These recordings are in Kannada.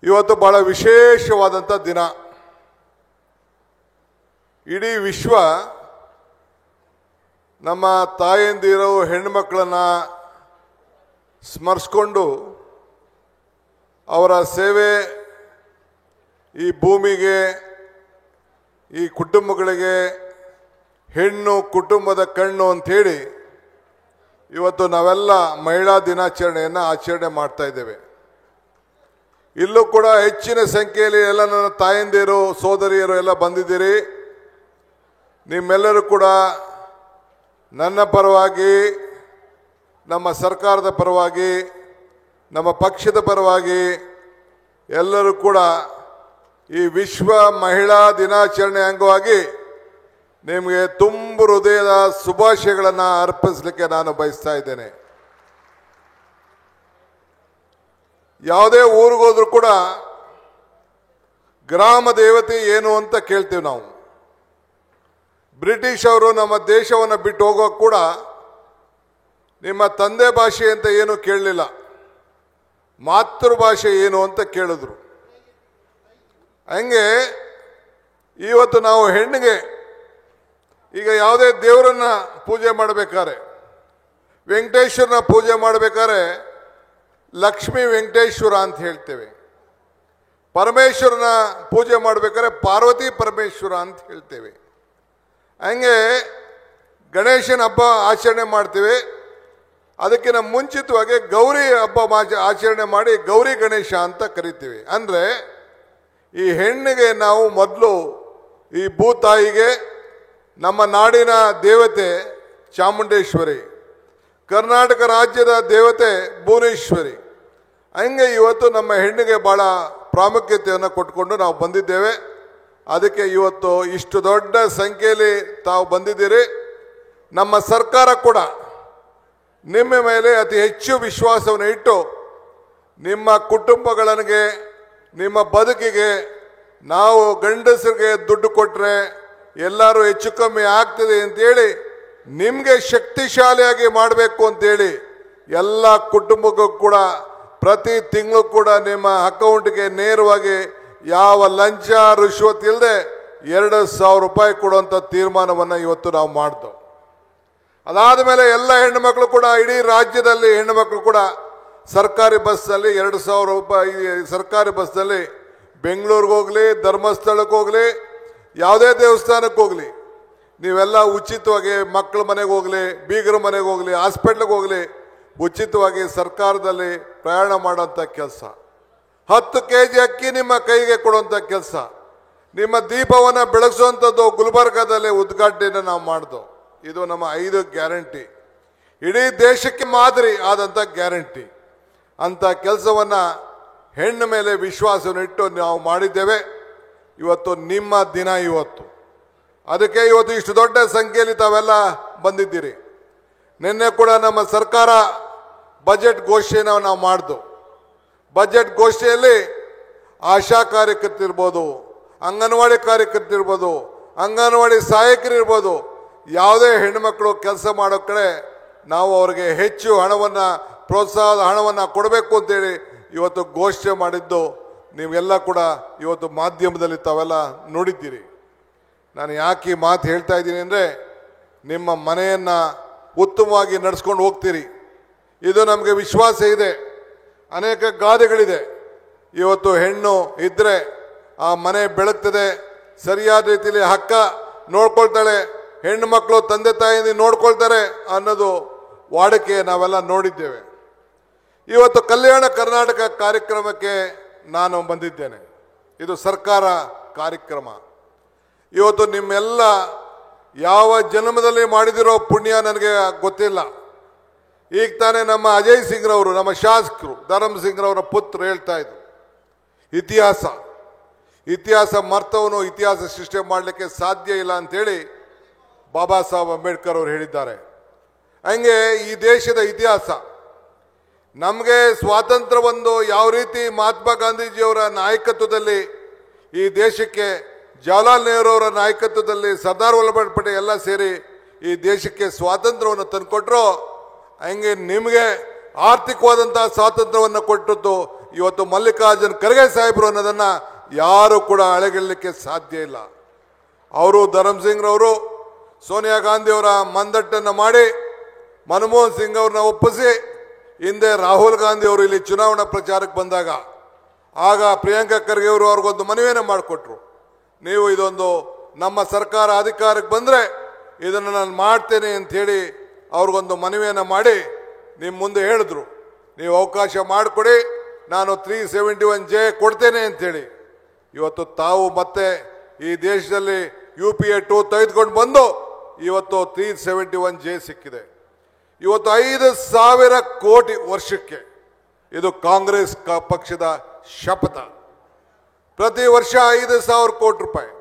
ಇವತ್ತು ಬಹಳ ವಿಶೇಷವಾದಂಥ ದಿನ. ಇಡೀ ವಿಶ್ವ ನಮ್ಮ ತಾಯಂದಿರು ಹೆಣ್ಣುಮಕ್ಕಳನ್ನ ಸ್ಮರಿಸ್ಕೊಂಡು ಅವರ ಸೇವೆ ಈ ಭೂಮಿಗೆ, ಈ ಕುಟುಂಬಗಳಿಗೆ, ಹೆಣ್ಣು ಕುಟುಂಬದ ಕಣ್ಣು ಅಂಥೇಳಿ ಇವತ್ತು ನಾವೆಲ್ಲ ಮಹಿಳಾ ದಿನಾಚರಣೆಯನ್ನು ಆಚರಣೆ ಮಾಡ್ತಾ ಇದ್ದೇವೆ. ಇಲ್ಲೂ ಕೂಡ ಹೆಚ್ಚಿನ ಸಂಖ್ಯೆಯಲ್ಲಿ ಎಲ್ಲ ನನ್ನ ತಾಯಂದಿರು ಸೋದರಿಯರು ಎಲ್ಲ ಬಂದಿದ್ದೀರಿ. ನಿಮ್ಮೆಲ್ಲರೂ ಕೂಡ ನನ್ನ ಪರವಾಗಿ, ನಮ್ಮ ಸರ್ಕಾರದ ಪರವಾಗಿ, ನಮ್ಮ ಪಕ್ಷದ ಪರವಾಗಿ ಎಲ್ಲರೂ ಕೂಡ ಈ ವಿಶ್ವ ಮಹಿಳಾ ದಿನಾಚರಣೆ ಅಂಗವಾಗಿ ನಿಮಗೆ ತುಂಬ ಹೃದಯದ ಶುಭಾಶಯಗಳನ್ನು ಅರ್ಪಿಸಲಿಕ್ಕೆ ನಾನು ಬಯಸ್ತಾ ಇದ್ದೇನೆ. ಯಾವುದೇ ಊರಿಗೋದ್ರೂ ಕೂಡ ಗ್ರಾಮ ದೇವತೆ ಏನು ಅಂತ ಕೇಳ್ತೀವಿ ನಾವು. ಬ್ರಿಟಿಷ್ ಅವರು ನಮ್ಮ ದೇಶವನ್ನು ಬಿಟ್ಟು ಹೋಗೋಕೆ ಕೂಡ ನಿಮ್ಮ ತಂದೆ ಭಾಷೆ ಅಂತ ಏನು ಕೇಳಲಿಲ್ಲ, ಮಾತೃಭಾಷೆ ಏನು ಅಂತ ಕೇಳಿದ್ರು. ಹಂಗೆ ಇವತ್ತು ನಾವು ಹೆಣ್ಣಿಗೆ ಈಗ ಯಾವುದೇ ದೇವರನ್ನ ಪೂಜೆ ಮಾಡಬೇಕಾದ್ರೆ, ವೆಂಕಟೇಶ್ವರನ ಪೂಜೆ ಮಾಡಬೇಕಾದ್ರೆ ಲಕ್ಷ್ಮೀ ವೆಂಕಟೇಶ್ವರ ಅಂತ ಹೇಳ್ತೇವೆ. ಪರಮೇಶ್ವರನ ಪೂಜೆ ಮಾಡಬೇಕಾದ್ರೆ ಪಾರ್ವತಿ ಪರಮೇಶ್ವರ ಅಂತ ಹೇಳ್ತೇವೆ. ಹಂಗೆ ಗಣೇಶನ ಹಬ್ಬ ಆಚರಣೆ ಮಾಡ್ತೀವಿ. ಅದಕ್ಕಿಂತ ಮುಂಚಿತವಾಗಿ ಗೌರಿ ಹಬ್ಬ ಆಚರಣೆ ಮಾಡಿ ಗೌರಿ ಗಣೇಶ ಅಂತ ಕರಿತೀವಿ. ಅಂದರೆ ಈ ಹೆಣ್ಣಿಗೆ ನಾವು ಮೊದಲು ಈ ಭೂತಾಯಿಗೆ, ನಮ್ಮ ನಾಡಿನ ದೇವತೆ ಚಾಮುಂಡೇಶ್ವರಿ, ಕರ್ನಾಟಕ ರಾಜ್ಯದ ದೇವತೆ ಭುವನೇಶ್ವರಿ, ಹಂಗೆ ಇವತ್ತು ನಮ್ಮ ಹೆಣ್ಣಿಗೆ ಭಾಳ ಪ್ರಾಮುಖ್ಯತೆಯನ್ನು ಕೊಟ್ಕೊಂಡು ನಾವು ಬಂದಿದ್ದೇವೆ. ಅದಕ್ಕೆ ಇವತ್ತು ಇಷ್ಟು ದೊಡ್ಡ ಸಂಖ್ಯೆಯಲ್ಲಿ ತಾವು ಬಂದಿದ್ದೀರಿ. ನಮ್ಮ ಸರ್ಕಾರ ಕೂಡ ನಿಮ್ಮ ಮೇಲೆ ಅತಿ ಹೆಚ್ಚು ವಿಶ್ವಾಸವನ್ನು ಇಟ್ಟು ನಿಮ್ಮ ಕುಟುಂಬಗಳಿಗೆ, ನಿಮ್ಮ ಬದುಕಿಗೆ ನಾವು ಗಂಡಸರಿಗೆ ದುಡ್ಡು ಕೊಟ್ಟರೆ ಎಲ್ಲರೂ ಹೆಚ್ಚು ಕಮ್ಮಿ ಆಗ್ತದೆ ಅಂತೇಳಿ ನಿಮಗೆ ಶಕ್ತಿಶಾಲಿಯಾಗಿ ಮಾಡಬೇಕು ಅಂತೇಳಿ ಎಲ್ಲ ಕುಟುಂಬಕ್ಕೂ ಕೂಡ ಪ್ರತಿ ತಿಂಗಳು ಕೂಡ ನಿಮ್ಮ ಅಕೌಂಟ್ಗೆ ನೇರವಾಗಿ ಯಾವ ಲಂಚ ರಿಶ್ವತ್ ಇಲ್ಲದೆ 2,000 ರೂಪಾಯಿ ಕೊಡುವಂಥ ತೀರ್ಮಾನವನ್ನು ಇವತ್ತು ನಾವು ಮಾಡಿದೆವು. ಅದಾದ ಮೇಲೆ ಎಲ್ಲ ಹೆಣ್ಣುಮಕ್ಕಳು ಕೂಡ, ಇಡೀ ರಾಜ್ಯದಲ್ಲಿ ಹೆಣ್ಣುಮಕ್ಕಳು ಕೂಡ ಸರ್ಕಾರಿ ಬಸ್ನಲ್ಲಿ 2,000 ರೂಪಾಯಿ ಸರ್ಕಾರಿ ಬಸ್ನಲ್ಲಿ ಬೆಂಗಳೂರಿಗೆ ಹೋಗಲಿ, ಧರ್ಮಸ್ಥಳಕ್ಕೆ ಹೋಗಲಿ, ಯಾವುದೇ ದೇವಸ್ಥಾನಕ್ಕೆ ಹೋಗಲಿ, ನೀವೆಲ್ಲ ಉಚಿತವಾಗಿ ಮಕ್ಕಳ ಮನೆಗೆ ಹೋಗಲಿ, ಬೀಗರ ಮನೆಗೆ ಹೋಗಲಿ, ಹಾಸ್ಪಿಟ್ಲಿಗೆ ಹೋಗಲಿ, ಉಚಿತವಾಗಿ ಸರ್ಕಾರದಲ್ಲಿ ಪ್ರಯಾಣ ಮಾಡೋಂಥ ಕೆಲಸ, 10 kg ಅಕ್ಕಿ ನಿಮ್ಮ ಕೈಗೆ ಕೊಡುವಂಥ ಕೆಲಸ, ನಿಮ್ಮ ದೀಪವನ್ನು ಬೆಳಗಿಸುವಂಥದ್ದು ಗುಲ್ಬರ್ಗಾದಲ್ಲಿ ಉದ್ಘಾಟನೆಯನ್ನು ನಾವು ಮಾಡಿದೆವು. ಇದು ನಮ್ಮ 5 ಗ್ಯಾರಂಟಿ, ಇಡೀ ದೇಶಕ್ಕೆ ಮಾದರಿ ಆದಂಥ ಗ್ಯಾರಂಟಿ. ಅಂಥ ಕೆಲಸವನ್ನು ಹೆಣ್ಣು ಮೇಲೆ ವಿಶ್ವಾಸವನ್ನು ಇಟ್ಟು ನಾವು ಮಾಡಿದ್ದೇವೆ. ಇವತ್ತು ನಿಮ್ಮ ದಿನ ಇವತ್ತು. ಅದಕ್ಕೆ ಇವತ್ತು ಇಷ್ಟು ದೊಡ್ಡ ಸಂಖ್ಯೆಯಲ್ಲಿ ತಾವೆಲ್ಲ ಬಂದಿದ್ದೀರಿ. ನಿನ್ನೆ ಕೂಡ ನಮ್ಮ ಸರ್ಕಾರ ಬಜೆಟ್ ಘೋಷಣೆಯನ್ನು ನಾವು ಮಾಡಿದೆವು. ಬಜೆಟ್ ಘೋಷಣೆಯಲ್ಲಿ ಆಶಾ ಕಾರ್ಯಕರ್ತರಿರ್ಬೋದು, ಅಂಗನವಾಡಿ ಕಾರ್ಯಕರ್ತರಿರ್ಬೋದು, ಅಂಗನವಾಡಿ ಸಹಾಯಕರಿರ್ಬೋದು, ಯಾವುದೇ ಹೆಣ್ಣುಮಕ್ಕಳು ಕೆಲಸ ಮಾಡೋ ಕಡೆ ನಾವು ಅವ್ರಿಗೆ ಹೆಚ್ಚು ಹಣವನ್ನು, ಪ್ರೋತ್ಸಾಹದ ಹಣವನ್ನು ಕೊಡಬೇಕು ಅಂತೇಳಿ ಇವತ್ತು ಘೋಷಣೆ ಮಾಡಿದ್ದು ನೀವೆಲ್ಲ ಕೂಡ ಇವತ್ತು ಮಾಧ್ಯಮದಲ್ಲಿ ತಾವೆಲ್ಲ ನೋಡಿದ್ದೀರಿ. ನಾನು ಯಾಕೆ ಈ ಮಾತು ಹೇಳ್ತಾ ಇದ್ದೀನಿ ಅಂದರೆ, ನಿಮ್ಮ ಮನೆಯನ್ನು ಉತ್ತಮವಾಗಿ ನಡೆಸ್ಕೊಂಡು ಹೋಗ್ತೀರಿ, ಇದು ನಮಗೆ ವಿಶ್ವಾಸ ಇದೆ. ಅನೇಕ ಗಾದೆಗಳಿದೆ. ಇವತ್ತು ಹೆಣ್ಣು ಇದ್ದರೆ ಆ ಮನೆ ಬೆಳಗ್ತದೆ, ಸರಿಯಾದ ರೀತಿಯಲ್ಲಿ ಹಕ್ಕ ನೋಡ್ಕೊಳ್ತಾಳೆ, ಹೆಣ್ಣು ಮಕ್ಕಳು ತಂದೆ ತಾಯಿಯಿಂದ ನೋಡ್ಕೊಳ್ತಾರೆ ಅನ್ನೋದು ವಾಡಿಕೆ ನಾವೆಲ್ಲ ನೋಡಿದ್ದೇವೆ. ಇವತ್ತು ಕಲ್ಯಾಣ ಕರ್ನಾಟಕ ಕಾರ್ಯಕ್ರಮಕ್ಕೆ ನಾನು ಬಂದಿದ್ದೇನೆ. ಇದು ಸರ್ಕಾರ ಕಾರ್ಯಕ್ರಮ. ಇವತ್ತು ನಿಮ್ಮೆಲ್ಲ ಯಾವ ಜನ್ಮದಲ್ಲಿ ಮಾಡಿದಿರೋ ಪುಣ್ಯ ನನಗೆ ಗೊತ್ತಿಲ್ಲ. ಈಗ ತಾನೇ ನಮ್ಮ ಅಜಯ್ ಸಿಂಗ್ರವರು, ನಮ್ಮ ಶಾಸಕರು ಧರಮ್ ಸಿಂಗ್ರವರ ಪುತ್ರ ಹೇಳ್ತಾ ಇದ್ರು, ಇತಿಹಾಸ ಮರ್ತವನು ಇತಿಹಾಸ ಸೃಷ್ಟಿ ಮಾಡಲಿಕ್ಕೆ ಸಾಧ್ಯ ಇಲ್ಲ ಅಂತೇಳಿ ಬಾಬಾ ಸಾಹೇಬ್ ಅಂಬೇಡ್ಕರ್ ಅವರು ಹೇಳಿದ್ದಾರೆ. ಹಂಗೆ ಈ ದೇಶದ ಇತಿಹಾಸ, ನಮಗೆ ಸ್ವಾತಂತ್ರ್ಯವೊಂದು ಯಾವ ರೀತಿ ಮಹಾತ್ಮ ಗಾಂಧೀಜಿಯವರ ನಾಯಕತ್ವದಲ್ಲಿ ಈ ದೇಶಕ್ಕೆ, ಜವಾಹರ್ಲಾಲ್ ನೆಹರು ಅವರ ನಾಯಕತ್ವದಲ್ಲಿ ಸರ್ದಾರ್ ವಲ್ಲಭಾಯ್ ಪಟೇಲ್ ಎಲ್ಲ ಸೇರಿ ಈ ದೇಶಕ್ಕೆ ಸ್ವಾತಂತ್ರ್ಯವನ್ನು ತಂದುಕೊಟ್ರು, ಹಂಗೆ ನಿಮಗೆ ಆರ್ಥಿಕವಾದಂತಹ ಸ್ವಾತಂತ್ರ್ಯವನ್ನು ಕೊಟ್ಟದ್ದು ಇವತ್ತು ಮಲ್ಲಿಕಾರ್ಜುನ್ ಖರ್ಗೆ ಸಾಹೇಬರು ಅನ್ನೋದನ್ನ ಯಾರು ಕೂಡ ಅಳೆಗಲಿಕ್ಕೆ ಸಾಧ್ಯ ಇಲ್ಲ. ಅವರು ಧರ್ಮಸಿಂಗ್ ರವರು ಸೋನಿಯಾ ಗಾಂಧಿ ಅವರ ಮಂದಟ್ಟನ್ನು ಮಾಡಿ ಮನಮೋಹನ್ ಸಿಂಗ್ ಅವ್ರನ್ನ ಒಪ್ಪಿಸಿ ಹಿಂದೆ ರಾಹುಲ್ ಗಾಂಧಿ ಅವರು ಇಲ್ಲಿ ಚುನಾವಣಾ ಪ್ರಚಾರಕ್ಕೆ ಬಂದಾಗ ಆಗ ಪ್ರಿಯಾಂಕಾ ಖರ್ಗೆ ಅವರು ಅವ್ರಿಗೊಂದು ಮನವಿಯನ್ನು ಮಾಡಿಕೊಟ್ರು. ನೀವು ಇದೊಂದು ನಮ್ಮ ಸರ್ಕಾರ ಅಧಿಕಾರಕ್ಕೆ ಬಂದರೆ ಇದನ್ನು ನಾನು ಮಾಡ್ತೇನೆ ಅಂಥೇಳಿ ಅವ್ರಿಗೊಂದು ಮನವಿಯನ್ನು ಮಾಡಿ ನಿಮ್ಮ ಮುಂದೆ ಹೇಳಿದ್ರು, ನೀವು ಅವಕಾಶ ಮಾಡಿಕೊಡಿ, ನಾನು 371J ಕೊಡ್ತೇನೆ ಅಂಥೇಳಿ. ಇವತ್ತು ತಾವು ಮತ್ತೆ ಈ ದೇಶದಲ್ಲಿ UPA 2 ತೆಗೆದುಕೊಂಡು ಬಂದು ಇವತ್ತು 371J ಸಿಕ್ಕಿದೆ. ಇವತ್ತು 5,000 ಕೋಟಿ ವರ್ಷಕ್ಕೆ ಇದು ಕಾಂಗ್ರೆಸ್ ಪಕ್ಷದ ಶಪಥ. ಪ್ರತಿ ವರ್ಷ 5,000 ಕೋಟಿ ರೂಪಾಯಿ.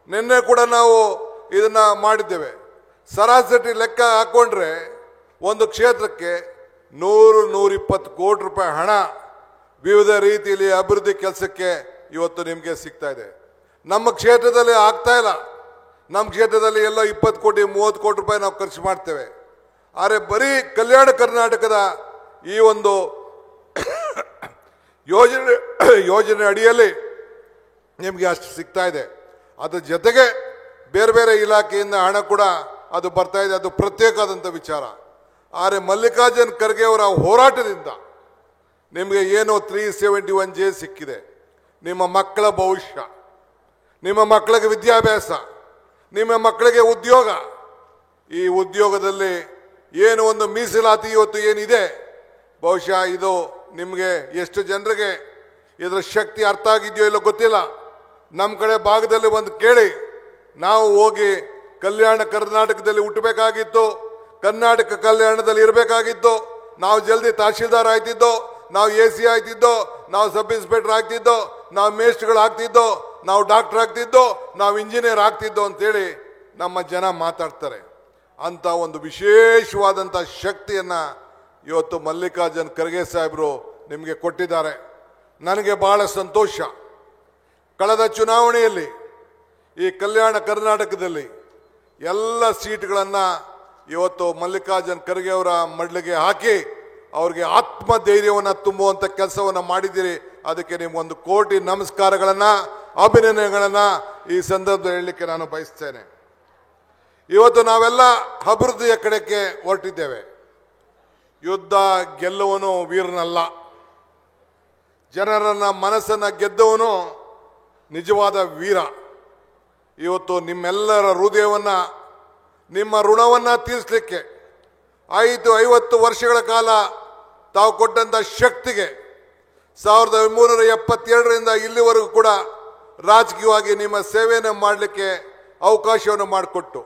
ನಿನ್ನೆ ಕೂಡ ನಾವು ಇದನ್ನ ಮಾಡಿದ್ದೇವೆ. ಸರಾಸರಿ ಲೆಕ್ಕ ಹಾಕೊಂಡ್ರೆ ಒಂದು ಕ್ಷೇತ್ರಕ್ಕೆ 100-120 ಕೋಟಿ ರೂಪಾಯಿ ಹಣ ವಿವಿಧ ರೀತಿಯಲ್ಲಿ ಅಭಿವೃದ್ಧಿ ಕೆಲಸಕ್ಕೆ ಇವತ್ತು ನಿಮಗೆ ಸಿಗ್ತಾ ಇದೆ. ನಮ್ಮ ಕ್ಷೇತ್ರದಲ್ಲಿ ಆಗ್ತಾ ಇಲ್ಲ. ನಮ್ಮ ಕ್ಷೇತ್ರದಲ್ಲಿ ಎಲ್ಲ 20 ಕೋಟಿ 30 ಕೋಟಿ ರೂಪಾಯಿ ನಾವು ಖರ್ಚು ಮಾಡ್ತೇವೆ. ಆದರೆ ಬರೀ ಕಲ್ಯಾಣ ಕರ್ನಾಟಕದ ಈ ಒಂದು ಯೋಜನೆ ಅಡಿಯಲ್ಲಿ ನಿಮಗೆ ಅಷ್ಟು ಸಿಗ್ತಾ ಇದೆ. ಅದ್ರ ಜೊತೆಗೆ ಬೇರೆ ಬೇರೆ ಇಲಾಖೆಯಿಂದ ಹಣ ಕೂಡ ಅದು ಬರ್ತಾ ಇದೆ. ಅದು ಪ್ರತ್ಯೇಕವಾದಂಥ ವಿಚಾರ. ಆದರೆ ಮಲ್ಲಿಕಾರ್ಜುನ್ ಖರ್ಗೆ ಅವರ ಹೋರಾಟದಿಂದ ನಿಮಗೆ ಏನು 371J ಸಿಕ್ಕಿದೆ. ನಿಮ್ಮ ಮಕ್ಕಳ ಭವಿಷ್ಯ, ನಿಮ್ಮ ಮಕ್ಕಳಿಗೆ ವಿದ್ಯಾಭ್ಯಾಸ, ನಿಮ್ಮ ಮಕ್ಕಳಿಗೆ ಉದ್ಯೋಗ, ಈ ಉದ್ಯೋಗದಲ್ಲಿ ಏನು ಒಂದು ಮೀಸಲಾತಿ ಇವತ್ತು ಏನಿದೆ, ಬಹುಶಃ ಇದು ನಿಮಗೆ ಎಷ್ಟು ಜನರಿಗೆ ಇದರ ಶಕ್ತಿ ಅರ್ಥ ಆಗಿದೆಯೋ ಇಲ್ಲೋ ಗೊತ್ತಿಲ್ಲ. ನಮ್ಮ ಕಡೆ ಭಾಗದಲ್ಲಿ ಒಂದು ಕೇಳಿ, ನಾವು ಹೋಗಿ ಕಲ್ಯಾಣ ಕರ್ನಾಟಕದಲ್ಲಿ ಹುಟ್ಟಬೇಕಾಗಿತ್ತು, ಕರ್ನಾಟಕ ಕಲ್ಯಾಣದಲ್ಲಿ ಇರಬೇಕಾಗಿತ್ತು, ನಾವು ಜಲ್ದಿ ತಹಶೀಲ್ದಾರ್ ಆಯ್ತಿದ್ದೋ, ನಾವು AC ಆಯ್ತಿದ್ದೋ, ನಾವು ಸಬ್ ಇನ್ಸ್ಪೆಕ್ಟರ್ ಆಗ್ತಿದ್ದೋ, ನಾವು ಮೇಸ್ಟ್ಗಳು ಆಗ್ತಿದ್ದೋ, ನಾವು ಡಾಕ್ಟರ್ ಆಗ್ತಿದ್ದೋ, ನಾವು ಇಂಜಿನಿಯರ್ ಆಗ್ತಿದ್ದೋ ಅಂತೇಳಿ ನಮ್ಮ ಜನ ಮಾತಾಡ್ತಾರೆ. ಅಂತ ಒಂದು ವಿಶೇಷವಾದಂಥ ಶಕ್ತಿಯನ್ನು ಇವತ್ತು ಮಲ್ಲಿಕಾರ್ಜುನ್ ಖರ್ಗೆ ಸಾಹೇಬರು ನಿಮಗೆ ಕೊಟ್ಟಿದ್ದಾರೆ. ನನಗೆ ಬಹಳ ಸಂತೋಷ. ಕಳೆದ ಚುನಾವಣೆಯಲ್ಲಿ ಈ ಕಲ್ಯಾಣ ಕರ್ನಾಟಕದಲ್ಲಿ ಎಲ್ಲ ಸೀಟ್ಗಳನ್ನು ಇವತ್ತು ಮಲ್ಲಿಕಾರ್ಜುನ್ ಖರ್ಗೆ ಅವರ ಮಡ್ಲಿಗೆ ಹಾಕಿ ಅವ್ರಿಗೆ ಆತ್ಮಧೈರ್ಯವನ್ನು ತುಂಬುವಂಥ ಕೆಲಸವನ್ನು ಮಾಡಿದ್ದೀರಿ. ಅದಕ್ಕೆ ನಿಮಗೊಂದು ಕೋಟಿ ನಮಸ್ಕಾರಗಳನ್ನು, ಅಭಿನಂದನೆಗಳನ್ನು ಈ ಸಂದರ್ಭದಲ್ಲಿ ಹೇಳಲಿಕ್ಕೆ ನಾನು ಬಯಸ್ತೇನೆ. ಇವತ್ತು ನಾವೆಲ್ಲ ಅಭಿವೃದ್ಧಿಯ ಕಡೆಗೆ ಹೊರಟಿದ್ದೇವೆ. ಯುದ್ಧ ಗೆಲ್ಲುವನು ವೀರನಲ್ಲ, ಜನರನ್ನ ಮನಸ್ಸನ್ನು ಗೆದ್ದವನು ನಿಜವಾದ ವೀರ. ಇವತ್ತು ನಿಮ್ಮೆಲ್ಲರ ಹೃದಯವನ್ನು, ನಿಮ್ಮ ಋಣವನ್ನು ತೀರಿಸಲಿಕ್ಕೆ 50 ವರ್ಷಗಳ ಕಾಲ ತಾವು ಕೊಟ್ಟಂಥ ಶಕ್ತಿಗೆ 1372ರಿಂದ ಇಲ್ಲಿವರೆಗೂ ಕೂಡ ರಾಜಕೀಯವಾಗಿ ನಿಮ್ಮ ಸೇವೆಯನ್ನು ಮಾಡಲಿಕ್ಕೆ ಅವಕಾಶವನ್ನು ಮಾಡಿಕೊಟ್ಟು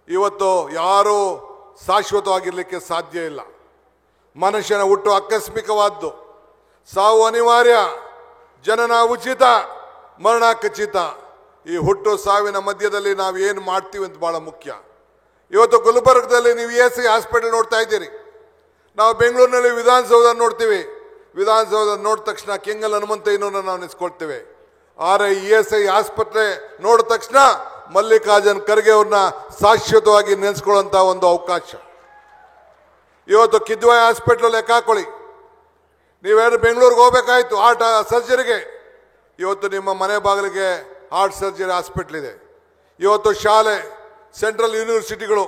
ಇವತ್ತು ಯಾರೂ ಶಾಶ್ವತವಾಗಿರಲಿಕ್ಕೆ ಸಾಧ್ಯ ಇಲ್ಲ. ಮನುಷ್ಯನ ಹುಟ್ಟು ಆಕಸ್ಮಿಕವಾದ್ದು, ಸಾವು ಅನಿವಾರ್ಯ, ಜನನ ಉಚಿತ, ಮರಣ ಖಚಿತ. ಈ ಹುಟ್ಟು ಸಾವಿನ ಮಧ್ಯದಲ್ಲಿ ನಾವು ಏನು ಮಾಡ್ತೀವಿ ಅಂತ ಬಹಳ ಮುಖ್ಯ. ಇವತ್ತು ಗುಲ್ಬರ್ಗದಲ್ಲಿ ನೀವು ESI ಹಾಸ್ಪಿಟಲ್ ನೋಡ್ತಾ ಇದ್ದೀರಿ. ನಾವು ಬೆಂಗಳೂರಿನಲ್ಲಿ ವಿಧಾನಸೌಧ ನೋಡ್ತೀವಿ. ವಿಧಾನಸೌಧ ನೋಡಿದ ತಕ್ಷಣ ಕೆಂಗಲ್ ಹನುಮಂತಯ್ಯನವ್ರನ್ನ ನಾವು ನೆನೆಸ್ಕೊಳ್ತೇವೆ. ಆದರೆ ESI ಆಸ್ಪತ್ರೆ ನೋಡಿದ ತಕ್ಷಣ ಮಲ್ಲಿಕಾರ್ಜುನ್ ಖರ್ಗೆ ಅವ್ರನ್ನ ಶಾಶ್ವತವಾಗಿ ನೆನೆಸ್ಕೊಳ್ಳುವಂಥ ಒಂದು ಅವಕಾಶ. ಇವತ್ತು ಕಿದ್ವಾಯಿ ಹಾಸ್ಪಿಟ್ಲ್ ಲೆಕ್ಕ ಹಾಕೊಳ್ಳಿ. ನೀವೇನು ಬೆಂಗಳೂರಿಗೆ ಹೋಗ್ಬೇಕಾಯ್ತು ಹಾರ್ಟ್ ಸರ್ಜರಿಗೆ, ಇವತ್ತು ನಿಮ್ಮ ಮನೆ ಬಾಗಿಲಿಗೆ ಹಾರ್ಟ್ ಸರ್ಜರಿ ಹಾಸ್ಪಿಟ್ಲ್ ಇದೆ. ಇವತ್ತು ಶಾಲೆ, ಸೆಂಟ್ರಲ್ ಯೂನಿವರ್ಸಿಟಿಗಳು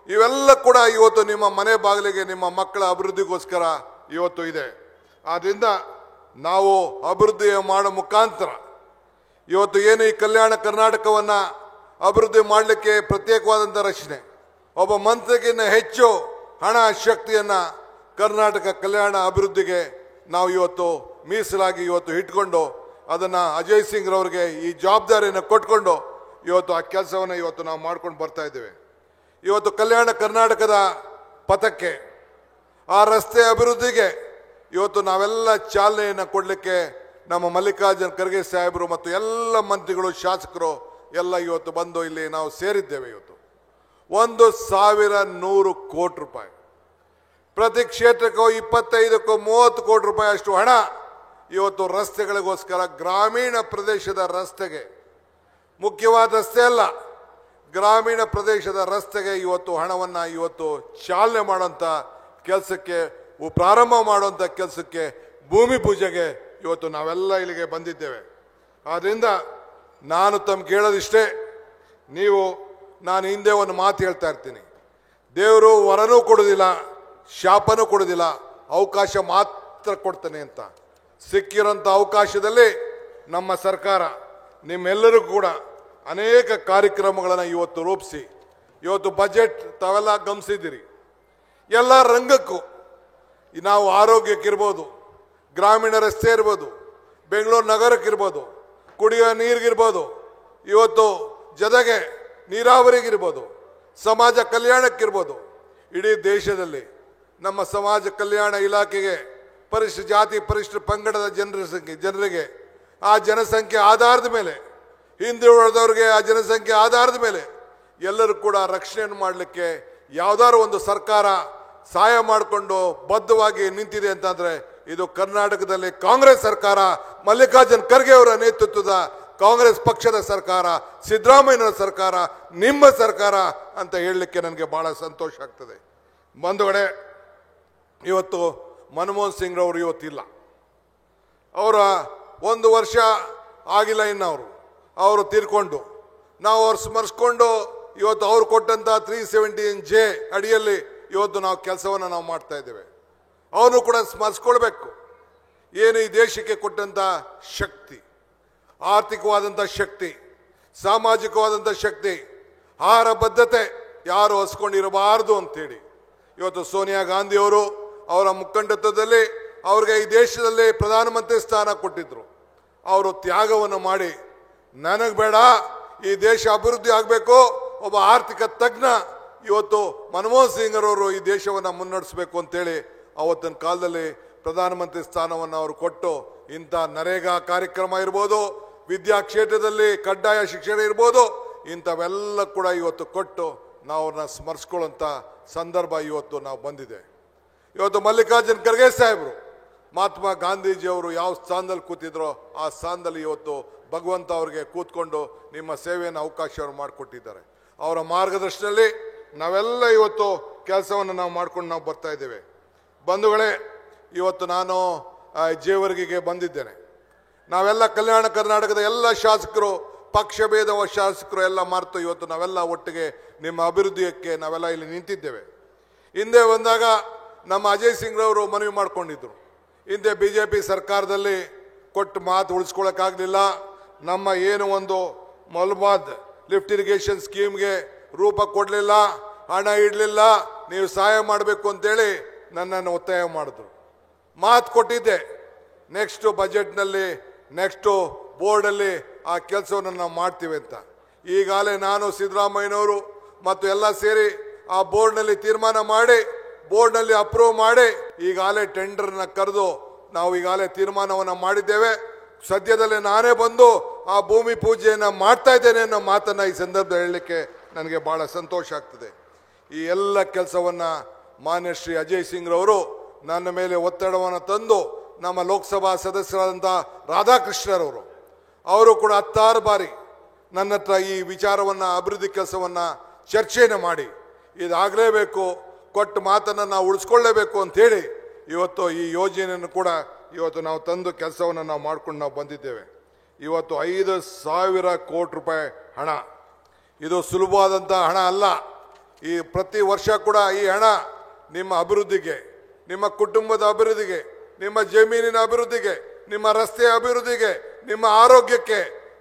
ಇವೆಲ್ಲ ಕೂಡ ಇವತ್ತು ನಿಮ್ಮ ಮನೆ ಬಾಗಿಲಿಗೆ ನಿಮ್ಮ ಮಕ್ಕಳ ಅಭಿವೃದ್ಧಿಗೋಸ್ಕರ ಇವತ್ತು ಇದೆ. ಆದ್ದರಿಂದ ನಾವು ಅಭಿವೃದ್ಧಿ ಮಾಡೋ ಮುಖಾಂತರ ಇವತ್ತು ಏನು ಈ ಕಲ್ಯಾಣ ಕರ್ನಾಟಕವನ್ನು ಅಭಿವೃದ್ಧಿ ಮಾಡಲಿಕ್ಕೆ ಪ್ರತ್ಯೇಕವಾದಂಥ ರಚನೆ, ಒಬ್ಬ ಮಂತ್ರಿಗಿನ್ನ ಹೆಚ್ಚು ಹಣ ಶಕ್ತಿಯನ್ನು ಕರ್ನಾಟಕ ಕಲ್ಯಾಣ ಅಭಿವೃದ್ಧಿಗೆ ನಾವು ಇವತ್ತು ಮೀಸಲಾಗಿ ಇವತ್ತು ಇಟ್ಕೊಂಡು ಅದನ್ನು ಅಜಯ್ ಸಿಂಗ್ ರವರಿಗೆ ಈ ಜವಾಬ್ದಾರಿಯನ್ನು ಕೊಟ್ಕೊಂಡು ಇವತ್ತು ಆ ಕೆಲಸವನ್ನು ಇವತ್ತು ನಾವು ಮಾಡ್ಕೊಂಡು ಬರ್ತಾ ಇದ್ದೇವೆ. ಇವತ್ತು ಕಲ್ಯಾಣ ಕರ್ನಾಟಕದ ಪಥಕ್ಕೆ, ಆ ರಸ್ತೆ ಅಭಿವೃದ್ಧಿಗೆ ಇವತ್ತು ನಾವೆಲ್ಲ ಚಾಲನೆಯನ್ನು ಕೊಡಲಿಕ್ಕೆ ನಮ್ಮ ಮಲ್ಲಿಕಾರ್ಜುನ್ ಖರ್ಗೆ ಸಾಹೇಬರು ಮತ್ತು ಎಲ್ಲ ಮಂತ್ರಿಗಳು, ಶಾಸಕರು ಎಲ್ಲ ಇವತ್ತು ಬಂದು ಇಲ್ಲಿ ನಾವು ಸೇರಿದ್ದೇವೆ. ಇವತ್ತು 1,100 ಕೋಟಿ ರೂಪಾಯಿ ಪ್ರತಿ ಕ್ಷೇತ್ರಕ್ಕೂ 25-30 ಕೋಟಿ ರೂಪಾಯಿ ಅಷ್ಟು ಹಣ ಇವತ್ತು ರಸ್ತೆಗಳಿಗೋಸ್ಕರ, ಗ್ರಾಮೀಣ ಪ್ರದೇಶದ ರಸ್ತೆಗೆ, ಮುಖ್ಯವಾದ ರಸ್ತೆ ಅಲ್ಲ, ಗ್ರಾಮೀಣ ಪ್ರದೇಶದ ರಸ್ತೆಗೆ ಇವತ್ತು ಹಣವನ್ನು ಇವತ್ತು ಚಾಲನೆ ಮಾಡುವಂಥ ಕೆಲಸಕ್ಕೆ, ಪ್ರಾರಂಭ ಮಾಡುವಂಥ ಕೆಲಸಕ್ಕೆ, ಭೂಮಿ ಪೂಜೆಗೆ ಇವತ್ತು ನಾವೆಲ್ಲ ಇಲ್ಲಿಗೆ ಬಂದಿದ್ದೇವೆ. ಆದ್ದರಿಂದ ನಾನು ತಮ್ಗೆ ಕೇಳೋದಿಷ್ಟೇ, ನಾನು ಹಿಂದೆ ಒಂದು ಮಾತು ಹೇಳ್ತಾ ಇರ್ತೀನಿ, ದೇವರು ವರನೂ ಕೊಡೋದಿಲ್ಲ, ಶಾಪನೂ ಕೊಡೋದಿಲ್ಲ, ಅವಕಾಶ ಮಾತ್ರ ಕೊಡ್ತಾನೆ ಅಂತ. ಸಿಕ್ಕಿರೋಂಥ ಅವಕಾಶದಲ್ಲಿ ನಮ್ಮ ಸರ್ಕಾರ ನಿಮ್ಮೆಲ್ಲರಿಗೂ ಕೂಡ ಅನೇಕ ಕಾರ್ಯಕ್ರಮಗಳನ್ನು ಇವತ್ತು ರೂಪಿಸಿ, ಇವತ್ತು ಬಜೆಟ್ ತಾವೆಲ್ಲ ಗಮನಿಸಿದ್ದೀರಿ, ಎಲ್ಲ ರಂಗಕ್ಕೂ ನಾವು ಆರೋಗ್ಯಕ್ಕಿರ್ಬೋದು, ಗ್ರಾಮೀಣ ರಸ್ತೆ ಇರ್ಬೋದು, ಬೆಂಗಳೂರು ನಗರಕ್ಕಿರ್ಬೋದು, ಕುಡಿಯೋ ನೀರಿಗಿರ್ಬೋದು, ಇವತ್ತು ಜೊತೆಗೆ ನೀರಾವರಿಗಿರ್ಬೋದು, ಸಮಾಜ ಕಲ್ಯಾಣಕ್ಕಿರ್ಬೋದು, ಇಡೀ ದೇಶದಲ್ಲಿ ನಮ್ಮ ಸಮಾಜ ಕಲ್ಯಾಣ ಇಲಾಖೆಗೆ ಪರಿಶಿಷ್ಟ ಜಾತಿ ಪರಿಶಿಷ್ಟ ಪಂಗಡದ ಜನರಿಗೆ ಆ ಜನಸಂಖ್ಯೆ ಆಧಾರದ ಮೇಲೆ, ಹಿಂದುಳಿದವರಿಗೆ ಆ ಜನಸಂಖ್ಯೆ ಆಧಾರದ ಮೇಲೆ ಎಲ್ಲರೂ ಕೂಡ ರಕ್ಷಣೆಯನ್ನು ಮಾಡಲಿಕ್ಕೆ ಯಾವುದಾದ್ರು ಒಂದು ಸರ್ಕಾರ ಸಹಾಯ ಮಾಡಿಕೊಂಡು ಬದ್ಧವಾಗಿ ನಿಂತಿದೆ ಅಂತಂದರೆ ಇದು ಕರ್ನಾಟಕದಲ್ಲಿ ಕಾಂಗ್ರೆಸ್ ಸರ್ಕಾರ, ಮಲ್ಲಿಕಾರ್ಜುನ್ ಖರ್ಗೆ ಅವರ ನೇತೃತ್ವದ ಕಾಂಗ್ರೆಸ್ ಪಕ್ಷದ ಸರ್ಕಾರ, ಸಿದ್ದರಾಮಯ್ಯನವರ ಸರ್ಕಾರ, ನಿಮ್ಮ ಸರ್ಕಾರ ಅಂತ ಹೇಳಲಿಕ್ಕೆ ನನಗೆ ಬಹಳ ಸಂತೋಷ ಆಗ್ತದೆ. ಬಂಧುಗಳೇ, ಇವತ್ತು ಮನಮೋಹನ್ ಸಿಂಗ್ ರವರು ಇವತ್ತಿಲ್ಲ. ಅವರ 1 ವರ್ಷ ಆಗಿಲ್ಲ ಇನ್ನು ಅವರು ತೀರ್ಕೊಂಡು, ನಾವು ಅವ್ರು ಸ್ಮರಿಸ್ಕೊಂಡು ಇವತ್ತು ಅವ್ರು ಕೊಟ್ಟಂಥ 317J ಅಡಿಯಲ್ಲಿ ಇವತ್ತು ನಾವು ಕೆಲಸವನ್ನು ನಾವು ಮಾಡ್ತಾ ಇದ್ದೇವೆ. ಅವನು ಕೂಡ ಸ್ಮರಿಸ್ಕೊಳ್ಬೇಕು. ಏನು ಈ ದೇಶಕ್ಕೆ ಕೊಟ್ಟಂಥ ಶಕ್ತಿ, ಆರ್ಥಿಕವಾದಂಥ ಶಕ್ತಿ, ಸಾಮಾಜಿಕವಾದಂಥ ಶಕ್ತಿ, ಆಹಾರ ಬದ್ಧತೆ ಯಾರು ಹಸ್ಕೊಂಡಿರಬಾರ್ದು ಅಂತೇಳಿ ಇವತ್ತು ಸೋನಿಯಾ ಗಾಂಧಿಯವರು ಅವರ ಮುಖಂಡತ್ವದಲ್ಲಿ ಅವ್ರಿಗೆ ಈ ದೇಶದಲ್ಲಿ ಪ್ರಧಾನಮಂತ್ರಿ ಸ್ಥಾನ ಕೊಟ್ಟಿದ್ರು. ಅವರು ತ್ಯಾಗವನ್ನು ಮಾಡಿ, ನನಗೆ ಬೇಡ, ಈ ದೇಶ ಅಭಿವೃದ್ಧಿ ಆಗಬೇಕು, ಒಬ್ಬ ಆರ್ಥಿಕ ತಜ್ಞ ಇವತ್ತು ಮನಮೋಹನ್ ಸಿಂಗ್ ಅವರು ಈ ದೇಶವನ್ನು ಮುನ್ನಡೆಸಬೇಕು ಅಂತೇಳಿ ಅವತ್ತಿನ ಕಾಲದಲ್ಲಿ ಪ್ರಧಾನಮಂತ್ರಿ ಸ್ಥಾನವನ್ನು ಅವರು ಕೊಟ್ಟು, ಇಂಥ ನರೇಗಾ ಕಾರ್ಯಕ್ರಮ ಇರ್ಬೋದು, ವಿದ್ಯಾ ಕ್ಷೇತ್ರದಲ್ಲಿ ಕಡ್ಡಾಯ ಶಿಕ್ಷಣ ಇರ್ಬೋದು, ಇಂಥವೆಲ್ಲ ಕೂಡ ಇವತ್ತು ಕೊಟ್ಟು ನಾವು ಅವ್ರನ್ನ ಸ್ಮರಿಸ್ಕೊಳ್ಳೋಂಥ ಸಂದರ್ಭ ಇವತ್ತು ನಾವು ಬಂದಿದೆ. ಇವತ್ತು ಮಲ್ಲಿಕಾರ್ಜುನ್ ಖರ್ಗೆ ಸಾಹೇಬರು, ಮಹಾತ್ಮ ಗಾಂಧೀಜಿಯವರು ಯಾವ ಸ್ಥಾನದಲ್ಲಿ ಕೂತಿದ್ರೋ ಆ ಸ್ಥಾನದಲ್ಲಿ ಇವತ್ತು ಭಗವಂತ ಅವ್ರಿಗೆ ಕೂತ್ಕೊಂಡು ನಿಮ್ಮ ಸೇವೆಯನ್ನು ಅವಕಾಶವನ್ನು ಮಾಡಿಕೊಟ್ಟಿದ್ದಾರೆ. ಅವರ ಮಾರ್ಗದರ್ಶನದಲ್ಲಿ ನಾವೆಲ್ಲ ಇವತ್ತು ಕೆಲಸವನ್ನು ನಾವು ಮಾಡ್ಕೊಂಡು ನಾವು ಬರ್ತಾ ಇದ್ದೇವೆ. ಬಂಧುಗಳೇ, ಇವತ್ತು ನಾನು ಜೇವರ್ಗಿಗೆ ಬಂದಿದ್ದೇನೆ. ನಾವೆಲ್ಲ ಕಲ್ಯಾಣ ಕರ್ನಾಟಕದ ಎಲ್ಲ ಶಾಸಕರು, ಪಕ್ಷ ಭೇದವ ಶಾಸಕರು ಎಲ್ಲ ಮರೆತು ಇವತ್ತು ನಾವೆಲ್ಲ ಒಟ್ಟಿಗೆ ನಿಮ್ಮ ಅಭಿವೃದ್ಧಿಯಕ್ಕೆ ನಾವೆಲ್ಲ ಇಲ್ಲಿ ನಿಂತಿದ್ದೇವೆ. ಹಿಂದೆ ಬಂದಾಗ ನಮ್ಮ ಅಜಯ್ ಸಿಂಗ್ ರವರು ಮನವಿ ಮಾಡಿಕೊಂಡಿದ್ರು, ಹಿಂದೆ BJP ಸರ್ಕಾರದಲ್ಲಿ ಕೊಟ್ಟು ಮಾತು ಉಳಿಸ್ಕೊಳ್ಳೋಕ್ಕಾಗಲಿಲ್ಲ, ನಮ್ಮ ಏನು ಒಂದು ಮಲ್ಬಾದ್ ಲಿಫ್ಟ್ ಇರಿಗೇಷನ್ ಸ್ಕೀಮ್ಗೆ ರೂಪ ಕೊಡಲಿಲ್ಲ, ಹಣ ಇಡಲಿಲ್ಲ, ನೀವು ಸಹಾಯ ಮಾಡಬೇಕು ಅಂತೇಳಿ ನನ್ನನ್ನು ಒತ್ತಾಯ ಮಾಡಿದ್ರು. ಮಾತು ಕೊಟ್ಟಿದ್ದೆ, ನೆಕ್ಸ್ಟು ಬಜೆಟ್ನಲ್ಲಿ ನೆಕ್ಸ್ಟು ಬೋರ್ಡಲ್ಲಿ ಆ ಕೆಲಸವನ್ನು ನಾವು ಮಾಡ್ತೀವಿ ಅಂತ. ಈಗಾಗಲೇ ನಾನು ಸಿದ್ದರಾಮಯ್ಯನವರು ಮತ್ತು ಎಲ್ಲ ಸೇರಿ ಆ ಬೋರ್ಡ್ನಲ್ಲಿ ತೀರ್ಮಾನ ಮಾಡಿ, ಬೋರ್ಡ್ನಲ್ಲಿ ಅಪ್ರೂವ್ ಮಾಡಿ, ಈಗಾಗಲೇ ಟೆಂಡರ್ನ ಕರೆದು ನಾವು ಈಗಾಗಲೇ ತೀರ್ಮಾನವನ್ನು ಮಾಡಿದ್ದೇವೆ. ಸದ್ಯದಲ್ಲೇ ನಾನೇ ಬಂದು ಆ ಭೂಮಿ ಪೂಜೆಯನ್ನು ಮಾಡ್ತಾ ಇದ್ದೇನೆ ಅನ್ನೋ ಮಾತನ್ನು ಈ ಸಂದರ್ಭದಲ್ಲಿ ಹೇಳಲಿಕ್ಕೆ ನನಗೆ ಭಾಳ ಸಂತೋಷ ಆಗ್ತದೆ. ಈ ಎಲ್ಲ ಕೆಲಸವನ್ನು ಮಾನ್ಯ ಶ್ರೀ ಅಜಯ್ ಸಿಂಗ್ ರವರು ನನ್ನ ಮೇಲೆ ಒತ್ತಡವನ್ನು ತಂದು, ನಮ್ಮ ಲೋಕಸಭಾ ಸದಸ್ಯರಾದಂಥ ರಾಧಾಕೃಷ್ಣರವರು ಅವರು ಕೂಡ 10 ಬಾರಿ ನನ್ನ ಹತ್ರ ಈ ವಿಚಾರವನ್ನು, ಅಭಿವೃದ್ಧಿ ಕೆಲಸವನ್ನು ಚರ್ಚೆಯನ್ನು ಮಾಡಿ, ಇದಾಗಲೇಬೇಕು, ಕೊಟ್ಟ ಮಾತನ್ನು ನಾವು ಉಳಿಸ್ಕೊಳ್ಳೇಬೇಕು ಅಂಥೇಳಿ ಇವತ್ತು ಈ ಯೋಜನೆಯನ್ನು ಕೂಡ ಇವತ್ತು ನಾವು ತಂದು ಕೆಲಸವನ್ನು ನಾವು ಮಾಡ್ಕೊಂಡು ನಾವು ಬಂದಿದ್ದೇವೆ. ಇವತ್ತು 5,000 ಕೋಟಿ ರೂಪಾಯಿ ಹಣ, ಇದು ಸುಲಭವಾದಂಥ ಹಣ ಅಲ್ಲ. ಈ ಪ್ರತಿ ವರ್ಷ ಕೂಡ ಈ ಹಣ ನಿಮ್ಮ ಅಭಿವೃದ್ಧಿಗೆ, ನಿಮ್ಮ ಕುಟುಂಬದ ಅಭಿವೃದ್ಧಿಗೆ, ನಿಮ್ಮ ಜಮೀನಿನ ಅಭಿವೃದ್ಧಿಗೆ, ನಿಮ್ಮ ರಸ್ತೆಯ ಅಭಿವೃದ್ಧಿಗೆ, ನಿಮ್ಮ ಆರೋಗ್ಯಕ್ಕೆ,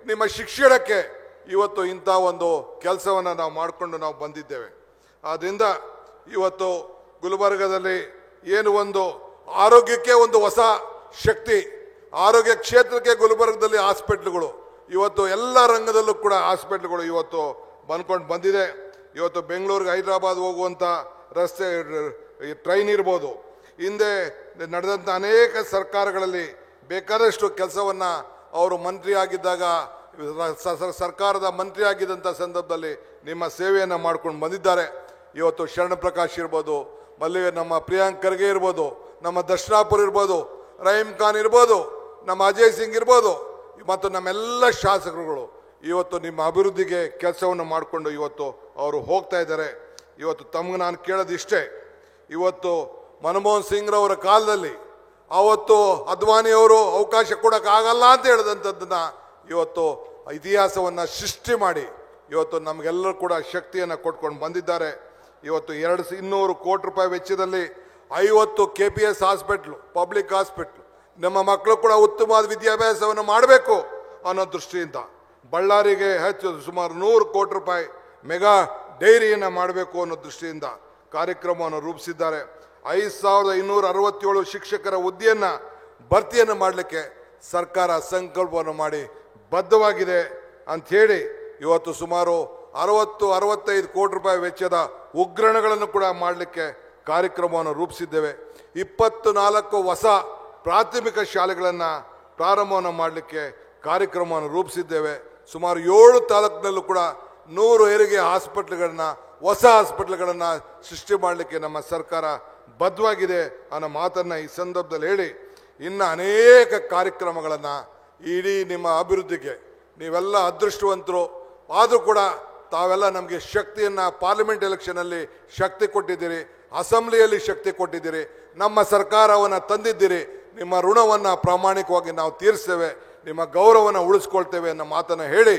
ನಿಮ್ಮ ಶಿಕ್ಷಣಕ್ಕೆ ಇವತ್ತು ಇಂಥ ಒಂದು ಕೆಲಸವನ್ನು ನಾವು ಮಾಡಿಕೊಂಡು ನಾವು ಬಂದಿದ್ದೇವೆ. ಆದ್ದರಿಂದ ಇವತ್ತು ಗುಲ್ಬರ್ಗದಲ್ಲಿ ಏನು ಒಂದು ಆರೋಗ್ಯಕ್ಕೆ ಒಂದು ಹೊಸ ಶಕ್ತಿ, ಆರೋಗ್ಯ ಕ್ಷೇತ್ರಕ್ಕೆ ಗುಲ್ಬರ್ಗದಲ್ಲಿ ಹಾಸ್ಪಿಟ್ಲ್ಗಳು, ಇವತ್ತು ಎಲ್ಲ ರಂಗದಲ್ಲೂ ಕೂಡ ಹಾಸ್ಪಿಟ್ಲ್ಗಳು ಇವತ್ತು ಬಂದಿದೆ. ಇವತ್ತು ಬೆಂಗಳೂರಿಗೆ ಹೈದರಾಬಾದ್ ಹೋಗುವಂಥ ರಸ್ತೆ ಟ್ರೈನ್ ಇರ್ಬೋದು, ಹಿಂದೆ ನಡೆದಂಥ ಅನೇಕ ಸರ್ಕಾರಗಳಲ್ಲಿ ಬೇಕಾದಷ್ಟು ಕೆಲಸವನ್ನು ಅವರು ಮಂತ್ರಿ ಆಗಿದ್ದಾಗ, ಸರ್ಕಾರದ ಮಂತ್ರಿ ಆಗಿದ್ದಂಥ ಸಂದರ್ಭದಲ್ಲಿ ನಿಮ್ಮ ಸೇವೆಯನ್ನು ಮಾಡ್ಕೊಂಡು ಬಂದಿದ್ದಾರೆ. ಇವತ್ತು ಶರಣ ಪ್ರಕಾಶ್ ಇರ್ಬೋದು, ನಮ್ಮ ಪ್ರಿಯಾಂಕ್ ಖರ್ಗೆ ಇರ್ಬೋದು, ನಮ್ಮ ದರ್ಶನಾಪುರ ಇರ್ಬೋದು, ರಹೀಮ್ ಖಾನ್ ಇರ್ಬೋದು, ನಮ್ಮ ಅಜಯ್ ಸಿಂಗ್ ಇರ್ಬೋದು, ಮತ್ತು ನಮ್ಮೆಲ್ಲ ಶಾಸಕರುಗಳು ಇವತ್ತು ನಿಮ್ಮ ಅಭಿವೃದ್ಧಿಗೆ ಕೆಲಸವನ್ನು ಮಾಡಿಕೊಂಡು ಇವತ್ತು ಅವರು ಹೋಗ್ತಾ ಇದ್ದಾರೆ. ಇವತ್ತು ತಮಗೆ ನಾನು ಕೇಳೋದಿಷ್ಟೇ, ಇವತ್ತು ಮನಮೋಹನ್ ಸಿಂಗ್ ರವರ ಕಾಲದಲ್ಲಿ ಅವತ್ತು ಅದ್ವಾನಿಯವರು ಅವಕಾಶ ಕೊಡೋಕ್ಕಾಗಲ್ಲ ಅಂತ ಹೇಳಿದಂಥದ್ದನ್ನ ಇವತ್ತು ಇತಿಹಾಸವನ್ನು ಸೃಷ್ಟಿ ಮಾಡಿ ಇವತ್ತು ನಮಗೆಲ್ಲರೂ ಕೂಡ ಶಕ್ತಿಯನ್ನು ಕೊಟ್ಕೊಂಡು ಬಂದಿದ್ದಾರೆ. ಇವತ್ತು 200 ಕೋಟಿ ರೂಪಾಯಿ ವೆಚ್ಚದಲ್ಲಿ 50 KPS ಹಾಸ್ಪಿಟ್ಲು, ಪಬ್ಲಿಕ್ ಹಾಸ್ಪಿಟ್ಲು, ನಮ್ಮ ಮಕ್ಕಳು ಕೂಡ ಉತ್ತಮವಾದ ವಿದ್ಯಾಭ್ಯಾಸವನ್ನು ಮಾಡಬೇಕು ಅನ್ನೋ ದೃಷ್ಟಿಯಿಂದ ಬಳ್ಳಾರಿಗೆ ಹೆಚ್ಚು ಸುಮಾರು 100 ಕೋಟಿ ರೂಪಾಯಿ ಮೆಗಾ ಡೈರಿಯನ್ನು ಮಾಡಬೇಕು ಅನ್ನೋ ದೃಷ್ಟಿಯಿಂದ ಕಾರ್ಯಕ್ರಮವನ್ನು ರೂಪಿಸಿದ್ದಾರೆ. 5267 ಶಿಕ್ಷಕರ ಹುದ್ದೆಯನ್ನು ಭರ್ತಿಯನ್ನು ಮಾಡಲಿಕ್ಕೆ ಸರ್ಕಾರ ಸಂಕಲ್ಪವನ್ನು ಮಾಡಿ ಬದ್ಧವಾಗಿದೆ ಅಂಥೇಳಿ ಇವತ್ತು ಸುಮಾರು 60-65 ಕೋಟಿ ರೂಪಾಯಿ ವೆಚ್ಚದ ಉಗ್ರಾಣಗಳನ್ನು ಕೂಡ ಮಾಡಲಿಕ್ಕೆ ಕಾರ್ಯಕ್ರಮವನ್ನು ರೂಪಿಸಿದ್ದೇವೆ. 24 ಹೊಸ ಪ್ರಾಥಮಿಕ ಶಾಲೆಗಳನ್ನು ಪ್ರಾರಂಭವನ್ನು ಮಾಡಲಿಕ್ಕೆ ಕಾರ್ಯಕ್ರಮವನ್ನು ರೂಪಿಸಿದ್ದೇವೆ. ಸುಮಾರು 7 ತಾಲೂಕಿನಲ್ಲೂ ಕೂಡ 100 ಹೆರಿಗೆ ಹಾಸ್ಪಿಟ್ಲ್ಗಳನ್ನು, ಹೊಸ ಹಾಸ್ಪಿಟ್ಲ್ಗಳನ್ನು ಸೃಷ್ಟಿ ಮಾಡಲಿಕ್ಕೆ ನಮ್ಮ ಸರ್ಕಾರ ಬದ್ಧವಾಗಿದೆ ಅನ್ನೋ ಮಾತನ್ನು ಈ ಸಂದರ್ಭದಲ್ಲಿ ಹೇಳಿ, ಇನ್ನು ಅನೇಕ ಕಾರ್ಯಕ್ರಮಗಳನ್ನು ಇಡೀ ನಿಮ್ಮ ಅಭಿವೃದ್ಧಿಗೆ ನೀವೆಲ್ಲ ಅದೃಷ್ಟವಂತರು. ಆದರೂ ಕೂಡ ತಾವೆಲ್ಲ ನಮಗೆ ಶಕ್ತಿಯನ್ನು ಪಾರ್ಲಿಮೆಂಟ್ ಎಲೆಕ್ಷನಲ್ಲಿ ಶಕ್ತಿ ಕೊಟ್ಟಿದ್ದೀರಿ, ಅಸೆಂಬ್ಲಿಯಲ್ಲಿ ಶಕ್ತಿ ಕೊಟ್ಟಿದ್ದೀರಿ, ನಮ್ಮ ಸರ್ಕಾರವನ್ನು ತಂದಿದ್ದೀರಿ. ನಿಮ್ಮ ಋಣವನ್ನು ಪ್ರಾಮಾಣಿಕವಾಗಿ ನಾವು ತೀರಿಸ್ತೇವೆ, ನಿಮ್ಮ ಗೌರವವನ್ನು ಉಳಿಸ್ಕೊಳ್ತೇವೆ ಅನ್ನೋ ಮಾತನ್ನು ಹೇಳಿ,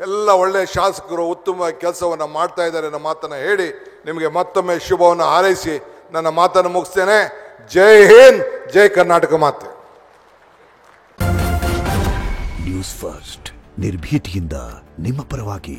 ಎಲ್ಲ ಒಳ್ಳೆಯ ಶಾಸಕರು ಉತ್ತಮವಾಗಿ ಕೆಲಸವನ್ನು ಮಾಡ್ತಾ ಇದ್ದಾರೆ ಅನ್ನೋ ಮಾತನ್ನು ಹೇಳಿ ನಿಮಗೆ ಮತ್ತೊಮ್ಮೆ ಶುಭವನ್ನು ಹಾರೈಸಿ ನನ್ನ ಮಾತನ್ನು ಮುಗಿಸ್ತೇನೆ. ಜೈ ಹಿಂದ್, ಜೈ ಕರ್ನಾಟಕ ಮಾತೆ. ನ್ಯೂಸ್ ಫಸ್ಟ್ ನಿರ್ಭೀತಿಯಿಂದ ನಿಮ್ಮ ಪರವಾಗಿ.